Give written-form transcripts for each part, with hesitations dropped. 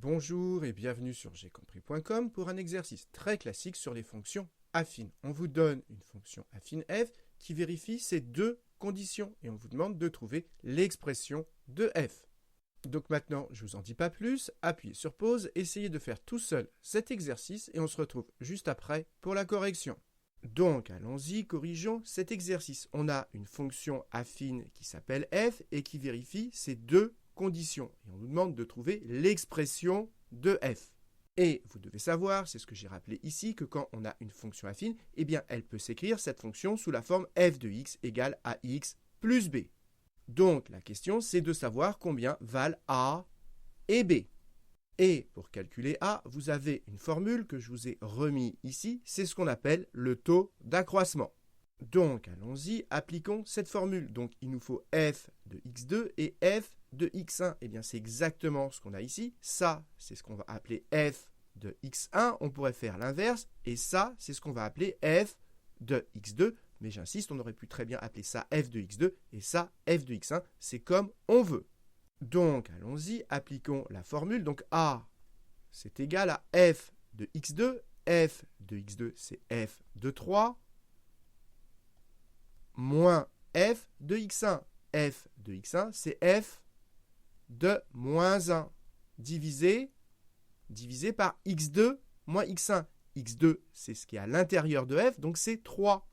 Bonjour et bienvenue sur jcompris.com pour un exercice très classique sur les fonctions affines. On vous donne une fonction affine f qui vérifie ces deux conditions et on vous demande de trouver l'expression de f. Donc maintenant, je ne vous en dis pas plus, appuyez sur pause, essayez de faire tout seul cet exercice et on se retrouve juste après pour la correction. Donc allons-y, corrigeons cet exercice. On a une fonction affine qui s'appelle f et qui vérifie ces deux conditions. Et on nous demande de trouver l'expression de f. Et vous devez savoir, c'est ce que j'ai rappelé ici, que quand on a une fonction affine, eh bien elle peut s'écrire cette fonction sous la forme f de x égale ax plus b. Donc la question c'est de savoir combien valent a et b. Et pour calculer a, vous avez une formule que je vous ai remis ici, c'est ce qu'on appelle le taux d'accroissement. Donc allons-y, appliquons cette formule. Donc il nous faut f de x2 et f de x1. Eh bien c'est exactement ce qu'on a ici. Ça, c'est ce qu'on va appeler f de x1. On pourrait faire l'inverse. Et ça, c'est ce qu'on va appeler f de x2. Mais j'insiste, on aurait pu très bien appeler ça f de x2 et ça f de x1. C'est comme on veut. Donc allons-y, appliquons la formule. Donc a, c'est égal à f de x2. F de x2, c'est f de 3. Moins f de x1. F de x1, c'est f de moins 1 divisé par x2 moins x1. x2, c'est ce qui est à l'intérieur de f, donc c'est 3.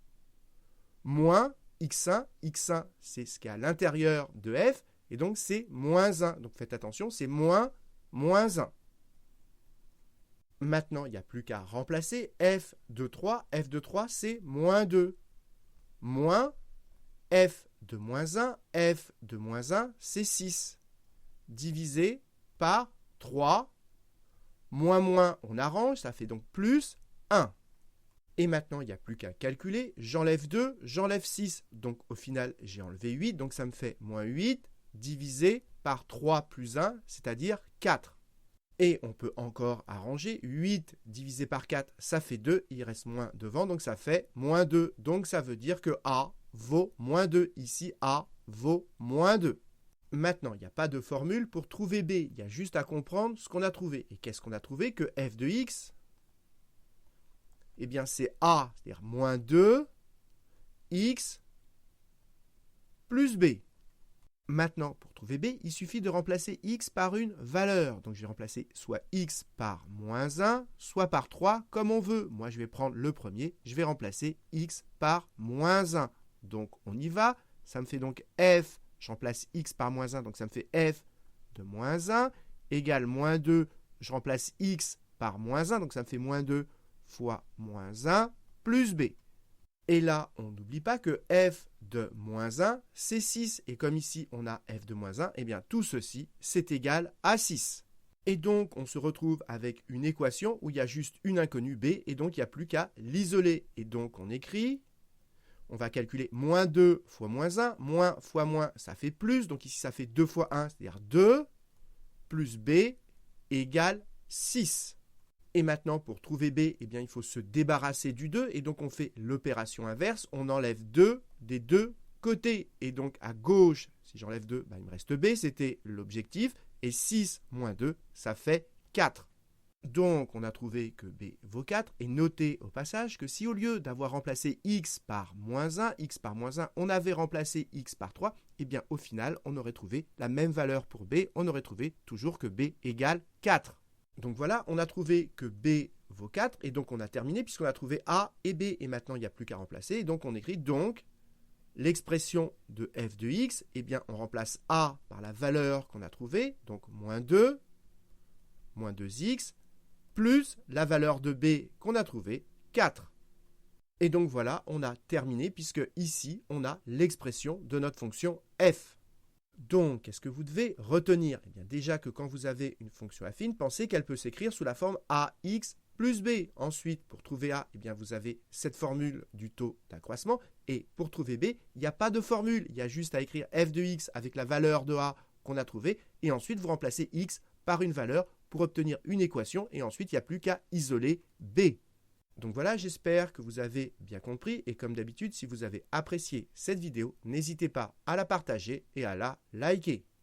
Moins x1, x1, c'est ce qui est à l'intérieur de f, et donc c'est moins 1. Donc faites attention, c'est moins 1. Maintenant, il n'y a plus qu'à remplacer f de 3. F de 3, c'est moins 2. Moins f de moins 1, f de moins 1, c'est 6. Divisé par 3. Moins, on arrange, ça fait donc plus 1. Et maintenant, il n'y a plus qu'à calculer. J'enlève 2, j'enlève 6. Donc au final, j'ai enlevé 8. Donc ça me fait moins 8 divisé par 3 plus 1, c'est-à-dire 4. Et on peut encore arranger. 8 divisé par 4, ça fait 2. Il reste moins devant, donc ça fait moins 2. Donc ça veut dire que A vaut moins 2. Ici, A vaut moins 2. Maintenant, il n'y a pas de formule pour trouver B. Il y a juste à comprendre ce qu'on a trouvé. Et qu'est-ce qu'on a trouvé? Que f de x, eh bien c'est A, c'est-à-dire moins 2, x plus B. Maintenant, pour trouver b, il suffit de remplacer x par une valeur. Donc je vais remplacer soit x par moins 1, soit par 3, comme on veut. Moi, je vais prendre le premier. Je vais remplacer x par moins 1. Donc on y va. Ça me fait donc f, je remplace x par moins 1, donc ça me fait f de moins 1, égale moins 2, je remplace x par moins 1, donc ça me fait moins 2 fois moins 1, plus b. Et là, on n'oublie pas que f de moins 1, c'est 6. Et comme ici, on a f de moins 1, eh bien tout ceci, c'est égal à 6. Et donc, on se retrouve avec une équation où il y a juste une inconnue b, et donc il n'y a plus qu'à l'isoler. Et donc, on écrit, on va calculer moins 2 fois moins 1, moins fois moins, ça fait plus. Donc ici, ça fait 2 fois 1, c'est-à-dire 2, plus b égale 6. Et maintenant, pour trouver b, eh bien, il faut se débarrasser du 2. Et donc, on fait l'opération inverse. On enlève 2 des deux côtés. Et donc, à gauche, si j'enlève 2, il me reste b. C'était l'objectif. Et 6 moins 2, ça fait 4. Donc, on a trouvé que b vaut 4. Et notez au passage que si au lieu d'avoir remplacé x par moins 1, on avait remplacé x par 3, eh bien, au final, on aurait trouvé la même valeur pour b. On aurait trouvé toujours que b égale 4. Donc voilà, on a trouvé que b vaut 4, et donc on a terminé puisqu'on a trouvé a et b, et maintenant il n'y a plus qu'à remplacer, et donc on écrit donc l'expression de f de x, eh bien on remplace a par la valeur qu'on a trouvée, donc moins 2x, plus la valeur de b qu'on a trouvée, 4. Et donc voilà, on a terminé puisque ici on a l'expression de notre fonction f. Donc, qu'est-ce que vous devez retenir? Eh bien, déjà que quand vous avez une fonction affine, pensez qu'elle peut s'écrire sous la forme ax plus b. Ensuite, pour trouver a, eh bien, vous avez cette formule du taux d'accroissement. Et pour trouver b, il n'y a pas de formule. Il y a juste à écrire f de x avec la valeur de a qu'on a trouvée. Et ensuite, vous remplacez x par une valeur pour obtenir une équation. Et ensuite, il n'y a plus qu'à isoler b. Donc voilà, j'espère que vous avez bien compris et comme d'habitude, si vous avez apprécié cette vidéo, n'hésitez pas à la partager et à la liker.